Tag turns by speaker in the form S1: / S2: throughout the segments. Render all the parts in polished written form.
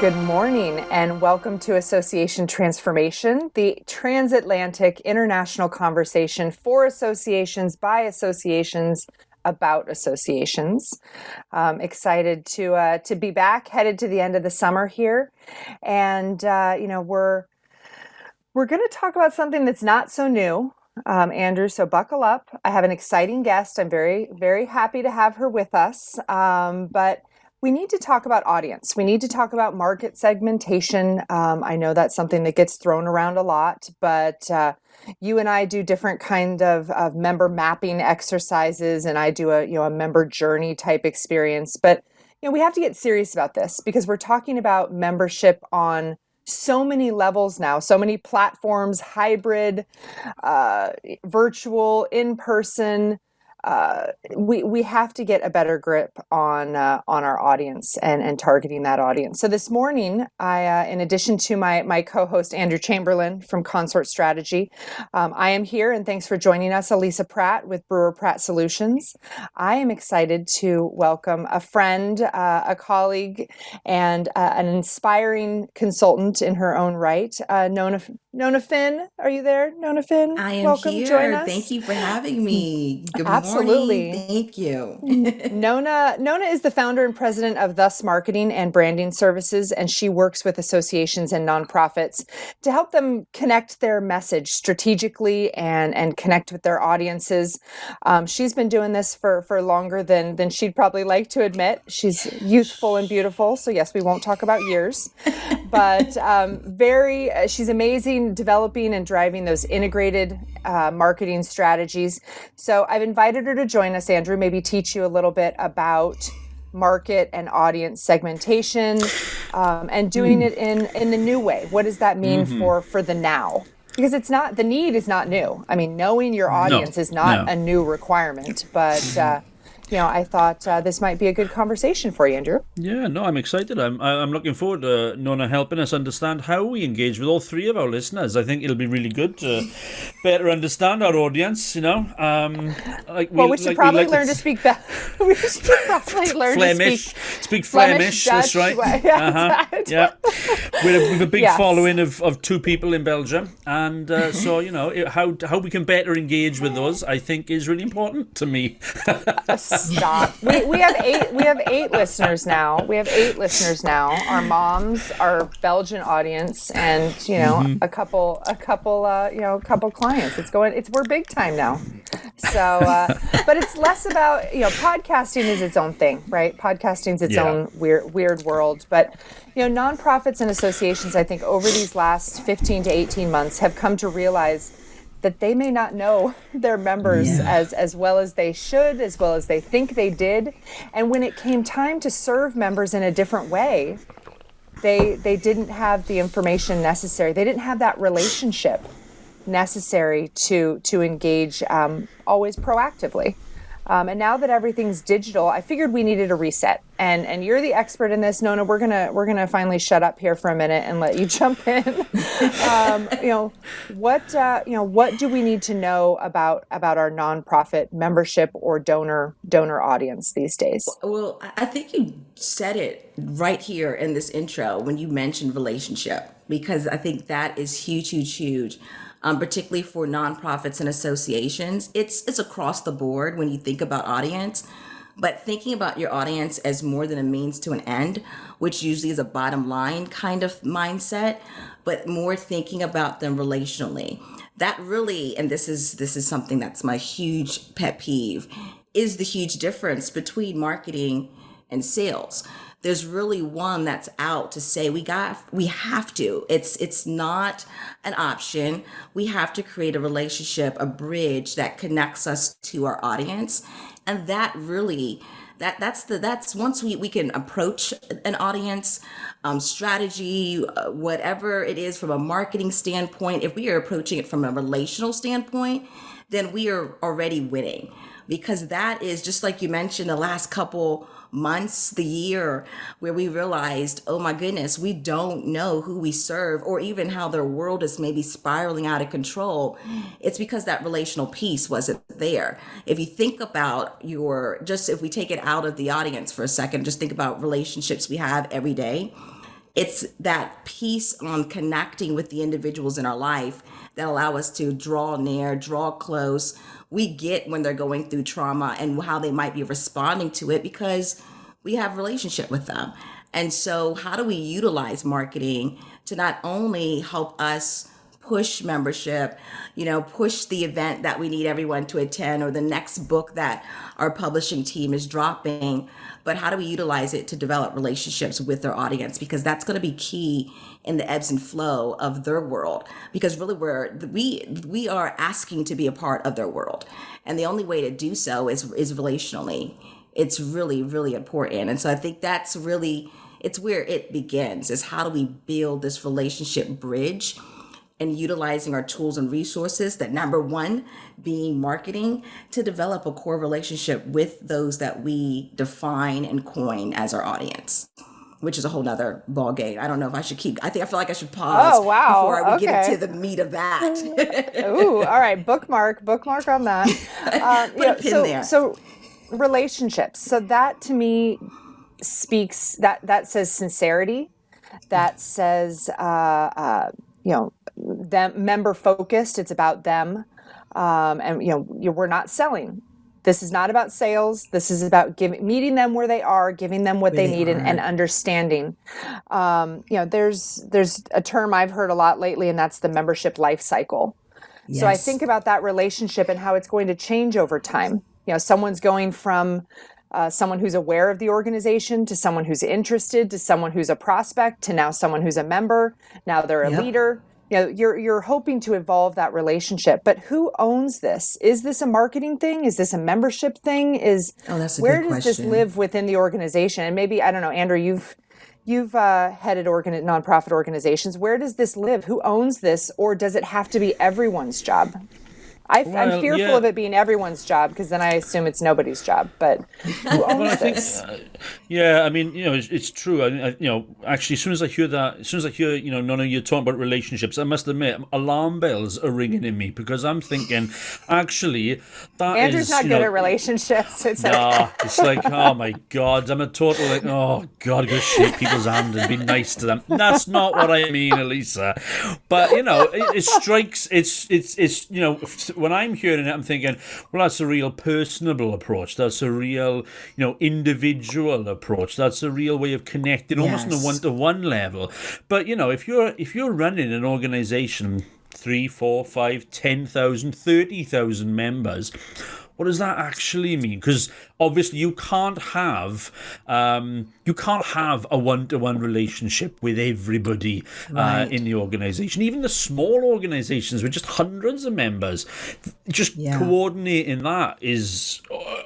S1: Good morning and welcome to Association Transformation, the transatlantic international conversation for associations, by associations, about associations. Excited to be back, headed to the end of the summer here. And, we're going to talk about something that's not so new, Andrew, so buckle up. I have an exciting guest. I'm very, very happy to have her with us. But we need to talk about audience. We need to talk about market segmentation. I know that's something that gets thrown around a lot, but you and I do different kind of member mapping exercises, and I do a member journey type experience. But we have to get serious about this because we're talking about membership on so many levels now, so many platforms, hybrid, virtual, in person. We have to get a better grip on our audience and targeting that audience. So this morning, I, in addition to my co-host Andrew Chamberlain from Consort Strategy, I am here, and thanks for joining us, Elisa Pratt with Brewer Pratt Solutions. I am excited to welcome a friend, a colleague, and an inspiring consultant in her own right, Nona Phinn. Are you there, Nona Phinn?
S2: I am
S1: Welcome,
S2: here.
S1: join us.
S2: Thank you for having me. Good
S1: Absolutely.
S2: morning. Thank you.
S1: Nona is the founder and president of Thus Marketing and Branding Services, and she works with associations and nonprofits to help them connect their message strategically and connect with their audiences. She's been doing this for longer than she'd probably like to admit. She's youthful and beautiful, so yes, we won't talk about years, but she's amazing developing and driving those integrated marketing strategies. So I've invited her to join us, Andrew, maybe teach you a little bit about market and audience segmentation and doing it in the new way. What does that mean for the now? Because the need is not new. I mean, knowing your audience is not a new requirement, but I thought this might be a good conversation for you, Andrew.
S3: Yeah, no, I'm excited. I'm looking forward to Nona helping us understand how we engage with all three of our listeners. I think it'll be really good to better understand our audience.
S1: We should probably learn to speak better. We should probably learn
S3: Flemish.
S1: to
S3: speak Flemish.
S1: Dutch,
S3: that's right.
S1: Yeah.
S3: We've a big
S1: Yes.
S3: following of two people in Belgium, and so how we can better engage with those, I think, is really important to me.
S1: Stop. We have eight listeners now. Our moms, our Belgian audience, and a couple clients. We're big time now. So, but it's less about podcasting is its own thing, right? Podcasting's its own weird world. But nonprofits and associations, I think, over these last 15 to 18 months, have come to realize that they may not know their members as well as they should, as well as they think they did. And when it came time to serve members in a different way, they didn't have the information necessary. They didn't have that relationship necessary to engage always proactively. And now that everything's digital, I figured we needed a reset. And you're the expert in this, Nona. We're gonna finally shut up here for a minute and let you jump in. What do we need to know about our nonprofit membership or donor audience these days?
S2: Well, I think you said it right here in this intro when you mentioned relationship, because I think that is huge. Particularly for nonprofits and associations. It's across the board when you think about audience, but thinking about your audience as more than a means to an end, which usually is a bottom line kind of mindset, but more thinking about them relationally. That really, and this is something that's my huge pet peeve, is the huge difference between marketing and sales. There's really one that's out to say we have to. It's not an option. We have to create a relationship, a bridge that connects us to our audience. And that really, that's once we can approach an audience, strategy, whatever it is from a marketing standpoint, if we are approaching it from a relational standpoint, then we are already winning. Because that is, just like you mentioned, the last couple months, the year, where we realized, oh my goodness, we don't know who we serve or even how their world is maybe spiraling out of control. It's because that relational piece wasn't there. If you think about if we take it out of the audience for a second, just think about relationships we have every day. it's that piece on connecting with the individuals in our life that allow us to draw near, draw close. We get when they're going through trauma and how they might be responding to it because we have a relationship with them. And so how do we utilize marketing to not only help us push membership, push the event that we need everyone to attend or the next book that our publishing team is dropping, but how do we utilize it to develop relationships with their audience? Because that's going to be key in the ebbs and flow of their world. Because really we are asking to be a part of their world. And the only way to do so is relationally. It's really, really important. And so I think that's really, it's where it begins, is how do we build this relationship bridge and utilizing our tools and resources, that number one being marketing, to develop a core relationship with those that we define and coin as our audience, which is a whole nother ball game. I don't know if I should I feel like I should pause before we get into the meat of that.
S1: Ooh, all right. Bookmark on that.
S2: Put a pin there.
S1: So relationships. So that to me speaks, that says sincerity. That says, them member focused. It's about them. And we're not selling. This is not about sales. This is about meeting them where they are, giving them what they need, and understanding. There's a term I've heard a lot lately, and that's the membership life cycle. Yes. So I think about that relationship and how it's going to change over time. Someone's going from someone who's aware of the organization to someone who's interested to someone who's a prospect to now someone who's a member. Now they're a leader. You're hoping to evolve that relationship, but who owns this? Is this a marketing thing? Is this a membership thing?
S2: That's a
S1: where
S2: good
S1: does
S2: question.
S1: this live within the organization? And maybe, I don't know, Andrew, you've headed nonprofit organizations. Where does this live? Who owns this, or does it have to be everyone's job? I'm fearful of it being everyone's job, because then I assume it's nobody's job. But who owns this?
S3: It's true. Actually, as soon as I hear, Nona, you're talking about relationships, I must admit, alarm bells are ringing in me, because I'm thinking, actually,
S1: Andrew's not good at relationships. It's
S3: like, oh my God, I'm a total oh God, I'm going to shake people's hand and be nice to them. That's not what I mean, Elisa. But it strikes. It's when I'm hearing it, I'm thinking, well, that's a real personable approach. That's a real, individual approach. That's a real way of connecting, almost on a one-to-one level. But if you're running an organization, 3, 4, 5, 10,000, 30,000 members, what does that actually mean? Because obviously you can't have a one-to-one relationship with everybody in the organization. Even the small organizations with just hundreds of members, coordinating that is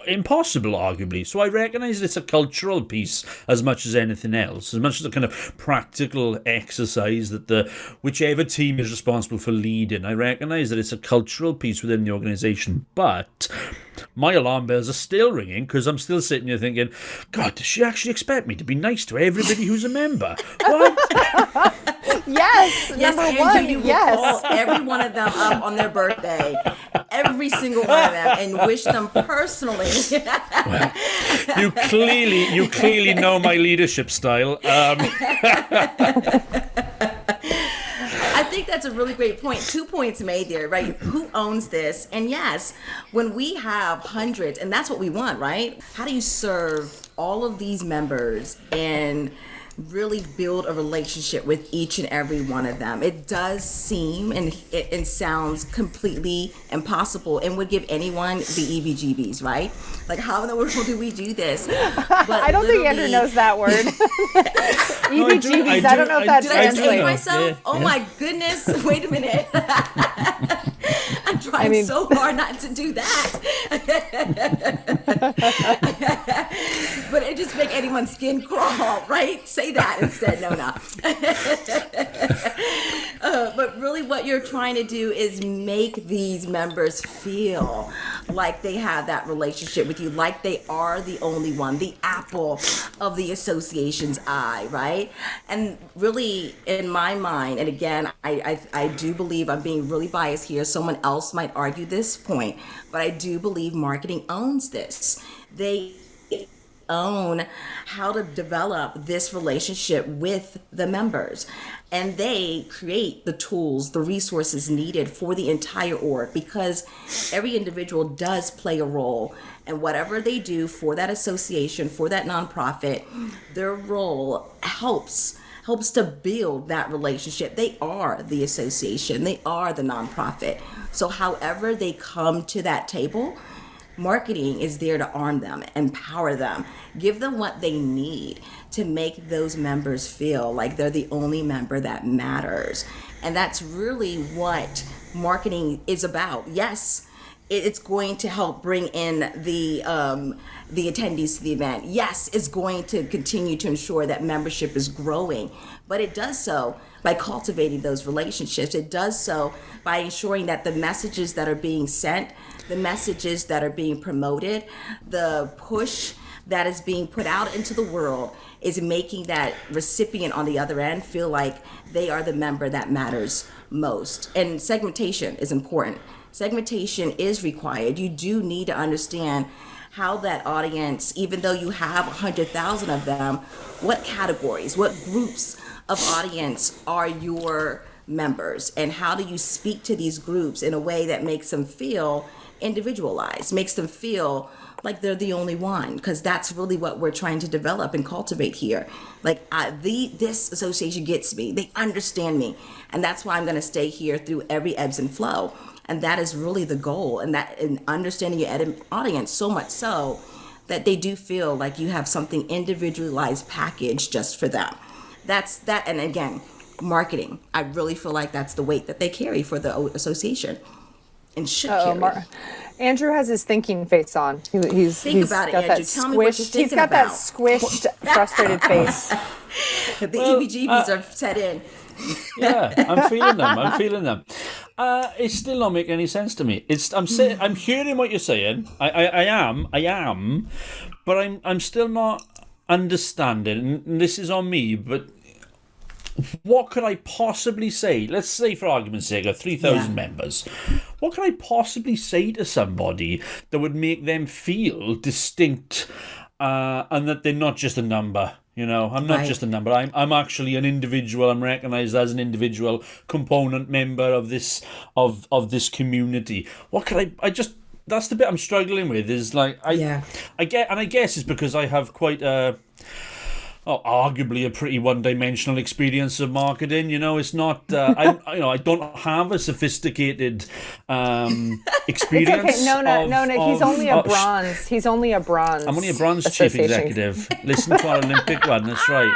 S3: impossible, arguably. So I recognize it's a cultural piece as much as anything else, as much as a kind of practical exercise that whichever team is responsible for leading. I recognize that it's a cultural piece within the organization, but my alarm bells are still ringing, because I'm still sitting here thinking, God, does she actually expect me to be nice to everybody who's a member? What?
S1: Yes, number
S2: Andrew,
S1: one,
S2: you will call every one of them up on their birthday, every single one of them, and wish them personally.
S3: Well, you clearly know my leadership style.
S2: I think that's a really great point. 2 points made there, right? Who owns this? And yes, when we have hundreds, and that's what we want, right? How do you serve all of these members and really build a relationship with each and every one of them? It does seem and it sounds completely impossible and would give anyone the EBGBs, right? Like, how in the world do we do this? But
S1: I don't think Andrew knows that word. EBGBs, I don't know if that
S2: Did I just
S1: translates.
S2: hate myself? My goodness. Wait a minute. I'm trying so hard not to do that. But it just make anyone's skin crawl, right? Say that instead, Nona. But really what you're trying to do is make these members feel like they have that relationship with you, like they are the only one, the apple of the association's eye, right? And really, in my mind, and again, I do believe I'm being really biased here. Someone else might argue this point, but I do believe marketing owns this. They own how to develop this relationship with the members. And they create the tools, the resources needed for the entire org, because every individual does play a role. And whatever they do for that association, for that nonprofit, their role helps to build that relationship. They are the association, they are the nonprofit. So however they come to that table, marketing is there to arm them, empower them, give them what they need to make those members feel like they're the only member that matters. And that's really what marketing is about. Yes, it's going to help bring in the attendees to the event. Yes, it's going to continue to ensure that membership is growing, but it does so by cultivating those relationships. It does so by ensuring that the messages that are being sent, the messages that are being promoted, the push that is being put out into the world is making that recipient on the other end feel like they are the member that matters most. And segmentation is important. Segmentation is required. You do need to understand how that audience, even though you have 100,000 of them, what categories, what groups of audience are your members, and how do you speak to these groups in a way that makes them feel individualized, makes them feel like they're the only one, because that's really what we're trying to develop and cultivate here. Like this association gets me, they understand me, and that's why I'm going to stay here through every ebbs and flow. And that is really the goal, and that in understanding your audience so much so that they do feel like you have something individualized packaged just for them. That's that. And again, marketing, I really feel like that's the weight that they carry for the association and should carry.
S1: Andrew has his thinking face on. He's
S2: about it,
S1: got
S2: Andrew.
S1: that
S2: Tell me what you're
S1: squished.
S2: thinking
S1: He's got
S2: about.
S1: that squished, frustrated face.
S2: The EBGBs are set in.
S3: Yeah, I'm feeling them. It's still not making any sense to me. I'm hearing what you're saying. I am, but I'm still not understanding. And this is on me, but what could I possibly say? Let's say, for argument's sake, of 3,000 members. What could I possibly say to somebody that would make them feel distinct, and that they're not just a number? You know, I'm not just a number. I'm actually an individual. I'm recognised as an individual component member of this this community. What can I just? That's the bit I'm struggling with. Is like I guess it's because I have quite arguably a pretty one-dimensional experience of marketing. You know, it's not. I don't have a sophisticated experience.
S1: It's okay. Nona. He's only a bronze. He's only a bronze.
S3: I'm only a bronze chief executive. Listen to our Olympic one. That's right.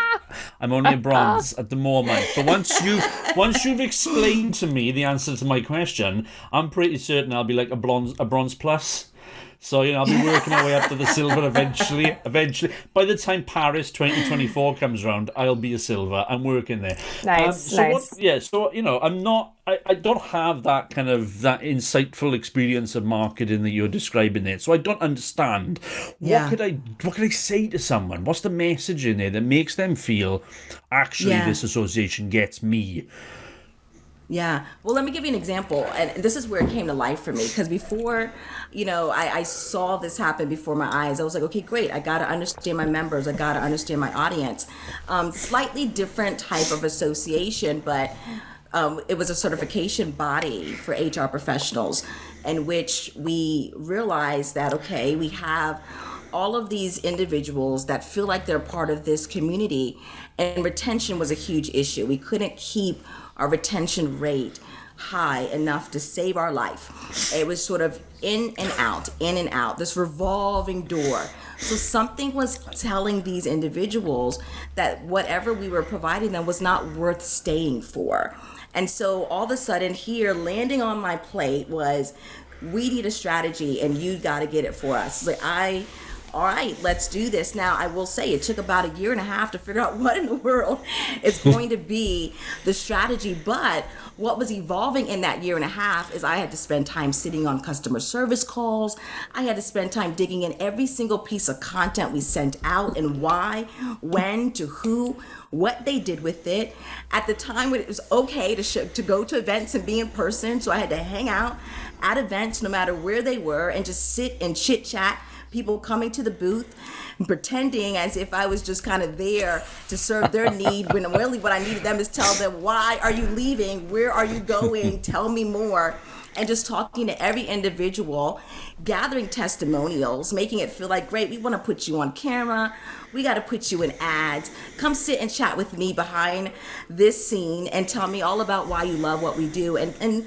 S3: I'm only a bronze at the moment. But once you've explained to me the answer to my question, I'm pretty certain I'll be like a bronze plus. So, I'll be working my way up to the silver eventually. By the time Paris 2024 comes around, I'll be a silver. I'm working there.
S1: Nice.
S3: I'm not. I don't have that kind of that insightful experience of marketing that you're describing there. So I don't understand. What could I say to someone? What's the message in there that makes them feel actually this association gets me?
S2: Yeah. Well, let me give you an example. And this is where it came to life for me. Because before, I saw this happen before my eyes. I was like, okay, great. I got to understand my members. I got to understand my audience. Slightly different type of association, but it was a certification body for HR professionals in which we realized that, okay, we have all of these individuals that feel like they're part of this community, and retention was a huge issue. We couldn't keep our retention rate high enough to save our life. It was sort of in and out, this revolving door. So something was telling these individuals that whatever we were providing them was not worth staying for. And so all of a sudden here, landing on my plate was, we need a strategy and you got to get it for us. Like all right, let's do this. Now, I will say it took about 1.5 years to figure out what in the world is going to be the strategy. But what was evolving in that 1.5 years is I had to spend time sitting on customer service calls. I had to spend time digging in every single piece of content we sent out and why, when, to who, what they did with it. At the time when it was okay to go to events and be in person, so I had to hang out at events no matter where they were and just sit and chit chat. people coming to the booth and pretending as if I was just kind of there to serve their need, when really what I needed them is tell them, why are you leaving? Where are you going? Tell me more. And just talking to every individual, gathering testimonials, making it feel like, great, we want to put you on camera. We got to put you in ads. Come sit and chat with me behind this scene and tell me all about why you love what we do. And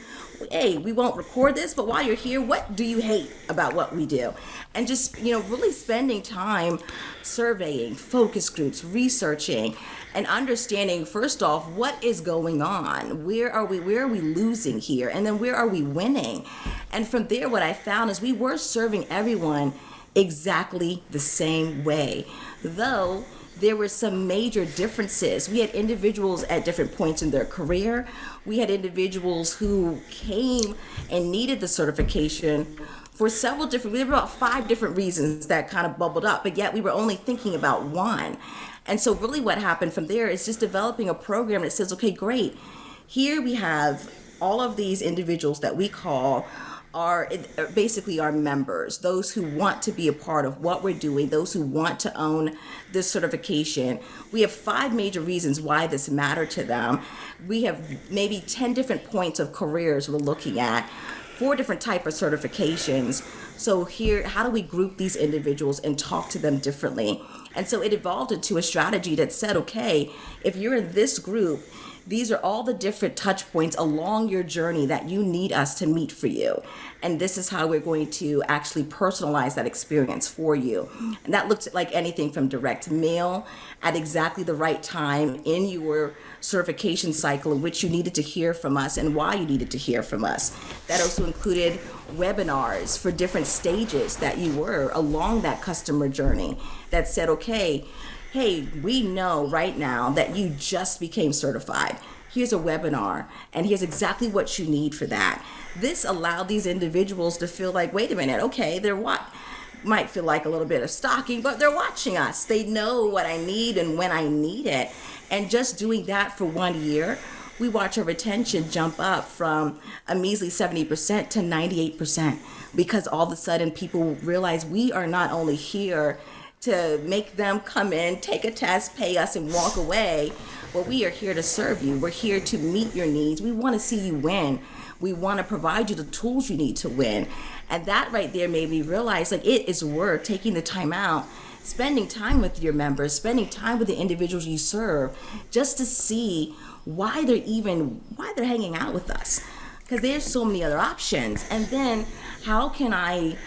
S2: hey, we won't record this, but while you're here, what do you hate about what we do? And just, really spending time surveying, focus groups, researching, and understanding, first off, what is going on? Where are we losing here? And then where are we winning? And from there, what I found is we were serving everyone exactly the same way, though there were some major differences. We had individuals at different points in their career. We had individuals who came and needed the certification for several different, there were about 5 different reasons that kind of bubbled up, but yet we were only thinking about one. And so really what happened from there is just developing a program that says, okay, great, here we have all of these individuals that we call are basically our members, those who want to be a part of what we're doing, those who want to own this certification. We have 5 major reasons why this mattered to them. We have maybe 10 different points of careers we're looking at, 4 different type of certifications. So here, how do we group these individuals and talk to them differently? And so it evolved into a strategy that said, okay, if you're in this group, these are all the different touch points along your journey that you need us to meet for you. And this is how we're going to actually personalize that experience for you. And that looked like anything from direct mail at exactly the right time in your certification cycle in which you needed to hear from us and why you needed to hear from us. That also included webinars for different stages that you were along that customer journey that said, okay, hey, we know right now that you just became certified. Here's a webinar, and here's exactly what you need for that. This allowed these individuals to feel like, wait a minute, okay, they're what? Might feel like a little bit of stalking, but they're watching us. They know what I need and when I need it. And just doing that for 1 year, we watch our retention jump up from a measly 70% to 98%, because all of a sudden people realize we are not only here to make them come in, take a test, pay us, and walk away. But we are here to serve you. We're here to meet your needs. We want to see you win. We want to provide you the tools you need to win. And that right there made me realize, like, it is worth taking the time out, spending time with your members, spending time with the individuals you serve, just to see why they're hanging out with us. Because there's so many other options. And then how can I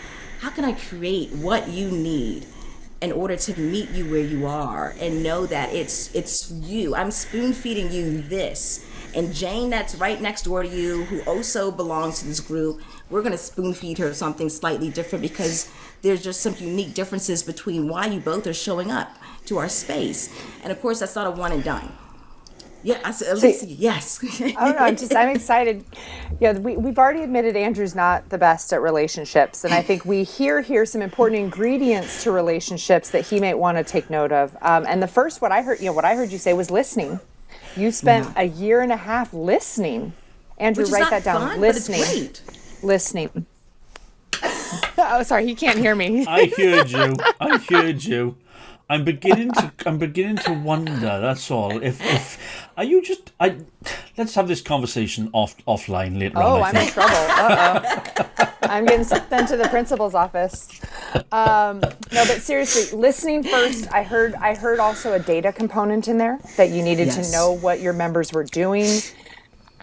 S2: create what you need in order to meet you where you are and know that it's you. I'm spoon feeding you this. And Jane, that's right next door to you, who also belongs to this group, we're gonna spoon feed her something slightly different, because there's just some unique differences between why you both are showing up to our space. And of course, that's not a one and done. Yeah, Elisa, yes.
S1: Oh no, I'm excited. Yeah, we've already admitted Andrew's not the best at relationships, and I think we hear some important ingredients to relationships that he might want to take note of. And the first, what I heard you say was listening. You spent a year and a half listening. Andrew, write that down.
S2: Fun,
S1: listening.
S2: but it's great.
S1: Listening. Oh, sorry, he can't hear me.
S3: I heard you. I'm beginning to wonder. That's all. If are you just? Let's have this conversation offline later on.
S1: Oh, I'm in trouble. Uh-oh. I'm getting sent into the principal's office. No, but seriously, listening first. I heard also a data component in there, that you needed to know what your members were doing,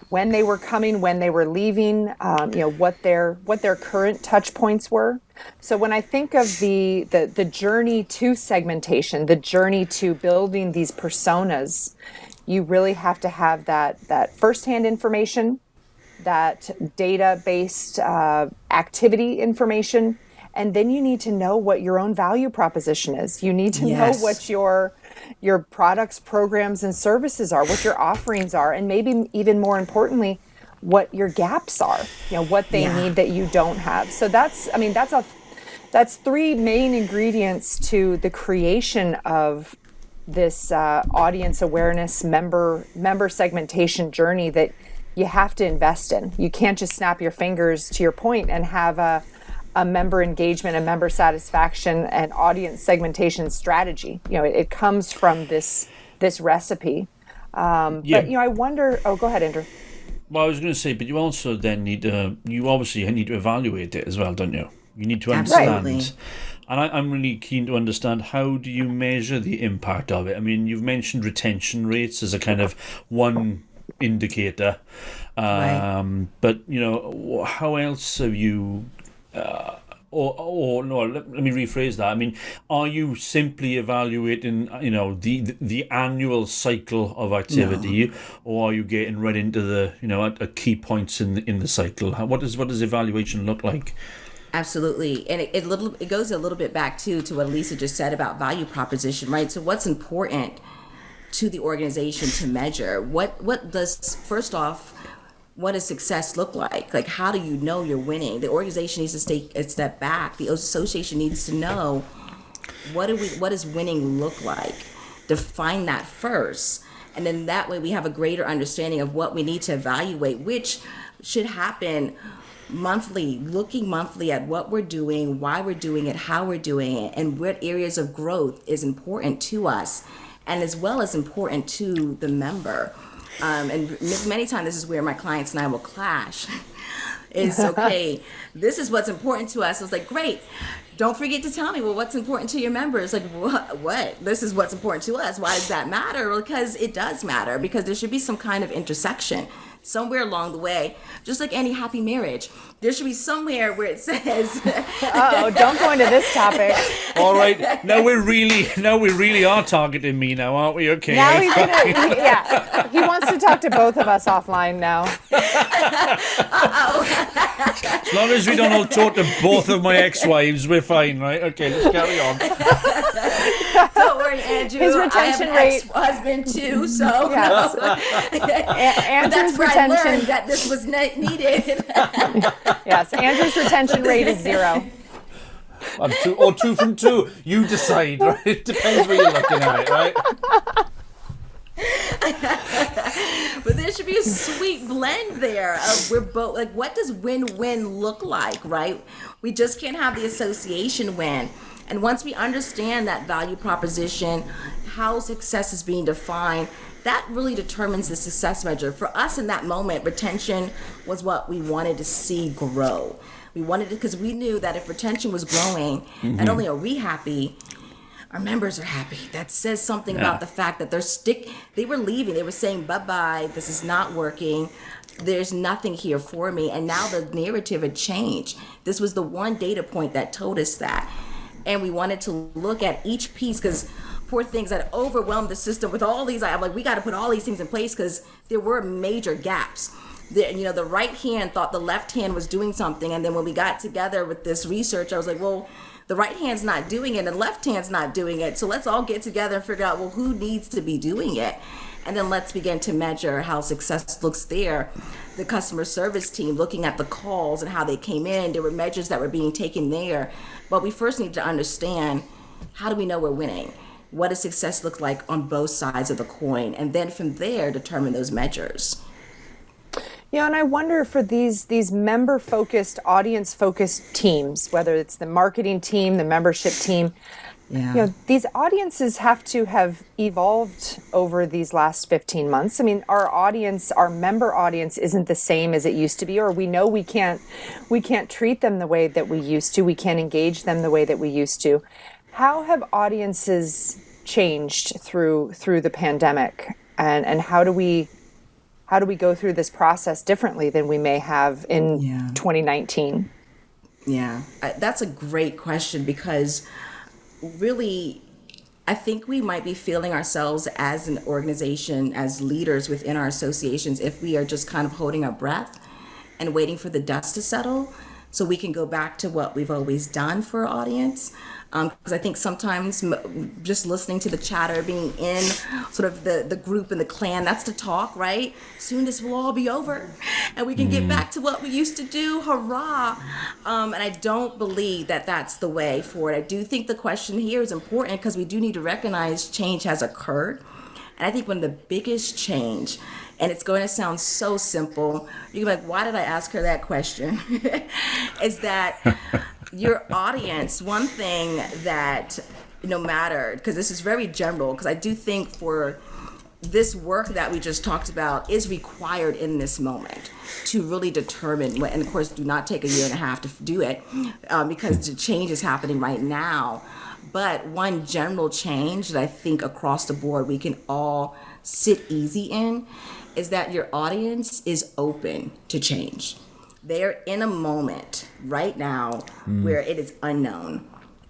S1: when they were coming, when they were leaving, what their current touch points were. So when I think of the journey to segmentation, the journey to building these personas, you really have to have that firsthand information, that data-based activity information, and then you need to know what your own value proposition is. You need to know what your products, programs, and services are, what your offerings are, and maybe even more importantly, what your gaps are, what they need that you don't have. So that's 3 main ingredients to the creation of this audience awareness member segmentation journey that you have to invest in. You can't just snap your fingers, to your point, and have a a member engagement, a member satisfaction, and audience segmentation strategy. It comes from this recipe. But I wonder. Oh, go ahead, Andrew.
S3: Well, I was going to say, but you also then you obviously need to evaluate it as well, don't you? You need to understand.
S2: Absolutely.
S3: And I'm really keen to understand, how do you measure the impact of it? I mean, you've mentioned retention rates as a kind of one indicator.
S2: Right.
S3: But, how else have you... Or no, let me rephrase that. I mean, are you simply evaluating, the annual cycle of activity, or are you getting right into the, at key points in the cycle? What does evaluation look like?
S2: Absolutely. And it goes a little bit back to what Elisa just said about value proposition, right? So what's important to the organization to measure? What does, first off, what does success look like? Like, how do you know you're winning? The organization needs to take a step back. The association needs to know, what does winning look like? Define that first. And then that way we have a greater understanding of what we need to evaluate, which should happen monthly, looking monthly at what we're doing, why we're doing it, how we're doing it, and what areas of growth is important to us, and as well as important to the member. And many times this is where my clients and I will clash. Is okay, this is what's important to us. It's like, great. Don't forget to tell me, well, what's important to your members? Like, what? This is what's important to us. Why does that matter? Well, because it does matter, because there should be some kind of intersection somewhere along the way, just like any happy marriage. There should be somewhere where it says,
S1: oh, don't go into this topic.
S3: All right, now we really are targeting me now, aren't we? Okay.
S1: Now he wants to talk to both of us offline now.
S3: As long as we don't all talk to both of my ex-wives, we're fine, right? Okay, let's carry on.
S2: Don't worry, Andrew.
S1: His retention
S2: I have an
S1: rate,
S2: ex-husband too, so
S1: yes. Andrew's
S2: that's where I
S1: retention
S2: learned that this was needed.
S1: Yes, Andrew's retention rate is 0.
S3: I'm 2 from 2. You decide, right? It depends where you're looking at it, right?
S2: But there should be a sweet blend there of we're both like, what does win-win look like, right? We just can't have the association win. And once we understand that value proposition, how success is being defined, that really determines the success measure. For us in that moment, retention was what we wanted to see grow. We wanted it because we knew that if retention was growing, not only are we happy, our members are happy. That says something about the fact that they were leaving. They were saying, bye-bye, this is not working. There's nothing here for me. And now the narrative had changed. This was the one data point that told us that. And we wanted to look at each piece, because poor things that overwhelmed the system with all these, I'm like, we got to put all these things in place, because there were major gaps. The right hand thought the left hand was doing something. And then when we got together with this research, I was like, well, the right hand's not doing it and the left hand's not doing it. So let's all get together and figure out, well, who needs to be doing it? And then let's begin to measure how success looks there. The customer service team looking at the calls and how they came in, there were measures that were being taken there. But we first need to understand, how do we know we're winning? What does success look like on both sides of the coin? And then from there, determine those measures.
S1: Yeah, and I wonder, for these member-focused, audience-focused teams, whether it's the marketing team, the membership team, these audiences have to have evolved over these last 15 months. I mean, our member audience isn't the same as it used to be, or we know we can't treat them the way that we used to. We can't engage them the way that we used to. How have audiences changed through the pandemic, and how do we go through this process differently than we may have in 2019?
S2: Yeah, that's a great question, because really, I think we might be feeling ourselves as an organization, as leaders within our associations, if we are just kind of holding our breath and waiting for the dust to settle so we can go back to what we've always done for our audience. Because I think sometimes just listening to the chatter, being in sort of the group and the clan, that's the talk, right? Soon this will all be over and we can get back to what we used to do. Hurrah. And I don't believe that that's the way forward. I do think the question here is important, because we do need to recognize change has occurred. And I think one of the biggest change, and it's going to sound so simple, you're like, why did I ask her that question? Is that your audience, one thing that no matter, because this is very general, because I do think for this work that we just talked about is required in this moment to really determine what, and of course do not take a year and a half to do it because the change is happening right now. But one general change that I think across the board we can all sit easy in is that your audience is open to change. They're in a moment right now where it is unknown.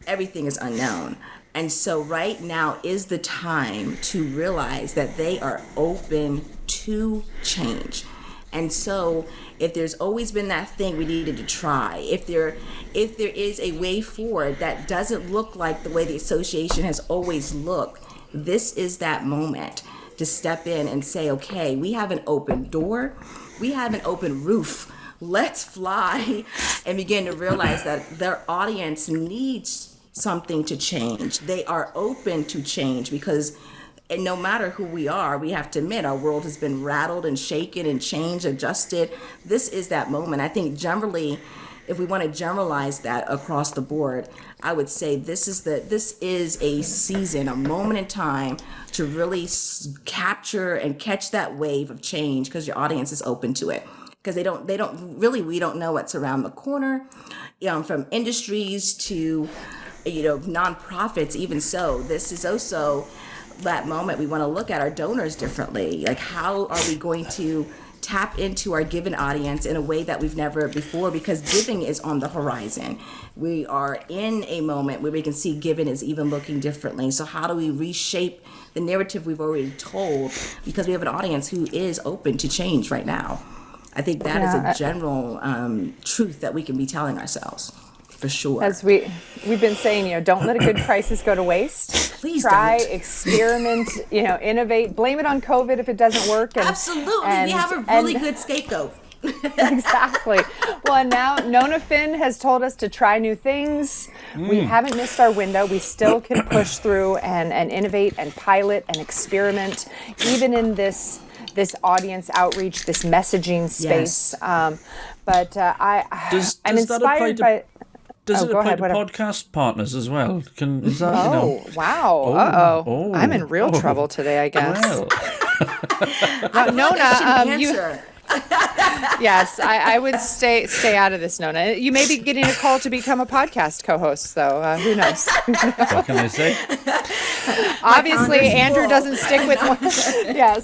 S2: Everything is unknown. And so right now is the time to realize that they are open to change. And so if there's always been that thing we needed to try, if there is a way forward that doesn't look like the way the association has always looked, this is that moment to step in and say, okay, we have an open door, we have an open roof. Let's fly and begin to realize that their audience needs something to change. They are open to change because no matter who we are, we have to admit our world has been rattled and shaken and changed, adjusted. This is that moment. I think generally, if we want to generalize that across the board, I would say this is a season, a moment in time to really capture and catch that wave of change because your audience is open to it. Because we don't know what's around the corner, from industries to, nonprofits. Even so, this is also that moment we want to look at our donors differently. Like, how are we going to tap into our given audience in a way that we've never before? Because giving is on the horizon. We are in a moment where we can see giving is even looking differently. So how do we reshape the narrative we've already told? Because we have an audience who is open to change right now. I think that is a general truth that we can be telling ourselves, for sure.
S1: As we've been saying, don't let a good crisis go to waste.
S2: Please
S1: try,
S2: don't.
S1: experiment, innovate. Blame it on COVID if it doesn't work.
S2: Absolutely, we have a really good scapegoat.
S1: Exactly. Well, and now Nona Phinn has told us to try new things. We haven't missed our window. We still can push through and innovate and pilot and experiment, even in this audience outreach, this messaging space.
S2: Yes.
S1: But I'm inspired by.
S3: Does it apply to
S1: whatever.
S3: podcast partners as well? Is that,
S1: Wow. Uh-oh. I'm in real trouble today, I guess.
S3: Well.
S1: Nona, yes, I would stay out of this, Nona. You may be getting a call to become a podcast co-host, though. Who knows?
S3: What can I say?
S1: Obviously, Andrew doesn't stick with one. Yes,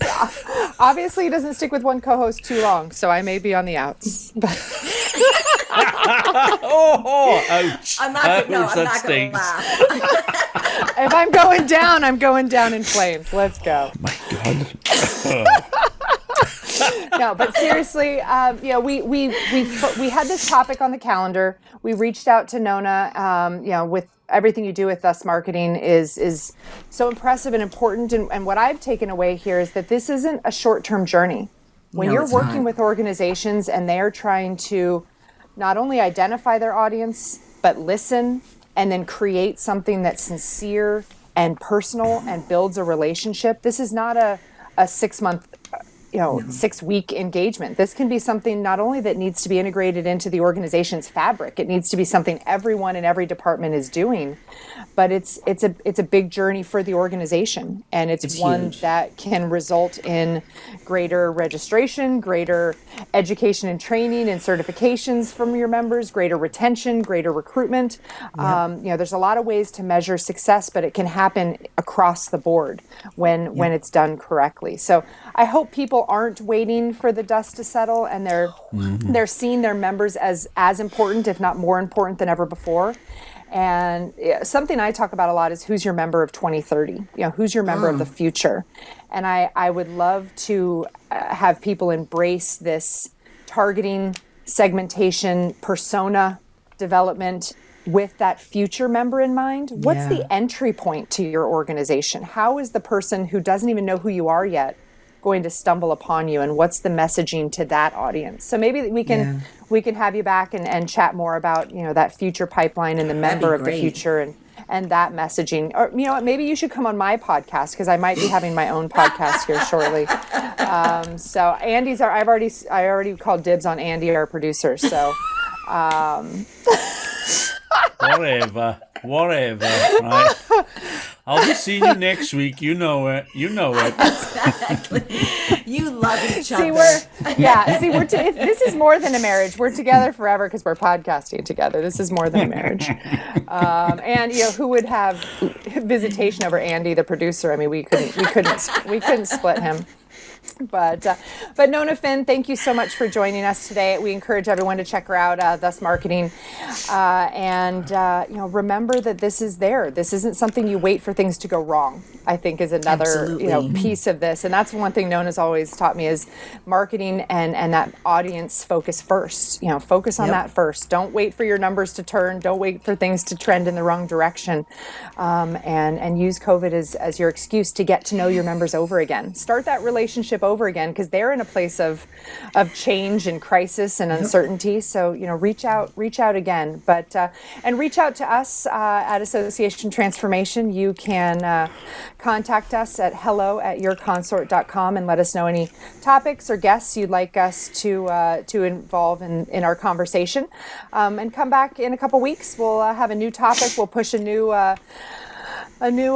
S1: obviously he doesn't stick with one co-host too long, so I may be on the outs.
S3: Ouch!
S2: I'm not going to laugh.
S1: If I'm going down in flames. Let's go.
S3: My God.
S1: No, but seriously, we had this topic on the calendar. We reached out to Nona. With everything you do with Thus Marketing is so impressive and important. And what I've taken away here is that this isn't a short-term journey. When you're working with organizations and they are trying to not only identify their audience, but listen and then create something that's sincere and personal and builds a relationship. This is not a 6-month 6-week engagement. This can be something not only that needs to be integrated into the organization's fabric, it needs to be something everyone in every department is doing, but it's a big journey for the organization, and it's one huge. That can result in greater registration, greater education and training and certifications from your members, greater retention, greater recruitment. Yep. There's a lot of ways to measure success, but it can happen across the board when it's done correctly. So I hope people aren't waiting for the dust to settle, and they're seeing their members as important, if not more important than ever before. And something I talk about a lot is who's your member of 2030? Who's your member of the future? And I would love to have people embrace this targeting, segmentation, persona development with that future member in mind. What's the entry point to your organization? How is the person who doesn't even know who you are yet going to stumble upon you, and what's the messaging to that audience? So maybe we can have you back and chat more about that future pipeline and the member of the future and that messaging. Or maybe you should come on my podcast, because I might be having my own podcast here shortly. So Andy's I already called dibs on Andy, our producer. So
S3: Whatever. Right? I'll be seeing you next week. You know it.
S2: Exactly. You love each other.
S1: This is more than a marriage. We're together forever because we're podcasting together. This is more than a marriage. And who would have visitation over Andy, the producer? I mean, we couldn't split him. But Nona Phinn, thank you so much for joining us today. We encourage everyone to check her out, Thus Marketing, and remember that this is there. This isn't something you wait for things to go wrong. I think is another piece of this, and that's one thing Nona's always taught me is marketing and that audience focus first. Focus on that first. Don't wait for your numbers to turn. Don't wait for things to trend in the wrong direction, and use COVID as your excuse to get to know your members over again. Start that relationship over again because they're in a place of change and crisis and uncertainty. So reach out again, and reach out to us at Association Transformation. You can contact us at hello@yourconsort.com and let us know any topics or guests you'd like us to involve in our conversation. And come back in a couple weeks. We'll have a new topic. We'll push a new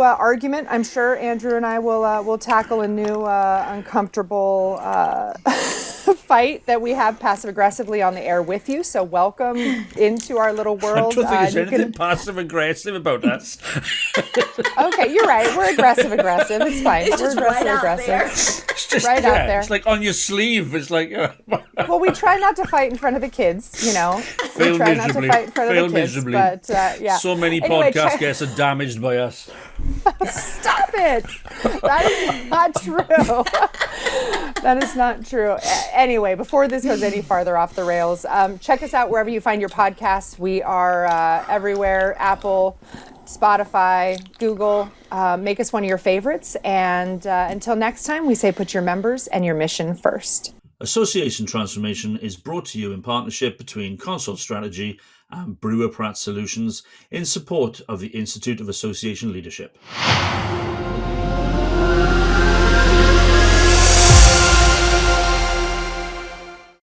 S1: argument. I'm sure Andrew and I will tackle a new uncomfortable fight that we have passive aggressively on the air with you. So welcome into our little world.
S3: I don't think there's anything passive aggressive about us.
S1: Okay, you're right. We're aggressive. It's fine. We're aggressive.
S3: It's just
S1: out there.
S3: It's like on your sleeve. It's like.
S1: Well, we try not to fight in front of the kids. We try not to fight in front of the kids.
S3: Miserably.
S1: But
S3: So many podcast guests are damaged by us.
S1: Stop it! That is not true. That is not true. Anyway, before this goes any farther off the rails, check us out wherever you find your podcasts. We are everywhere: Apple, Spotify, Google. Make us one of your favorites. And until next time, we say put your members and your mission first.
S3: Association Transformation is brought to you in partnership between Consult Strategy and Brewer Pratt Solutions in support of the Institute of Association Leadership.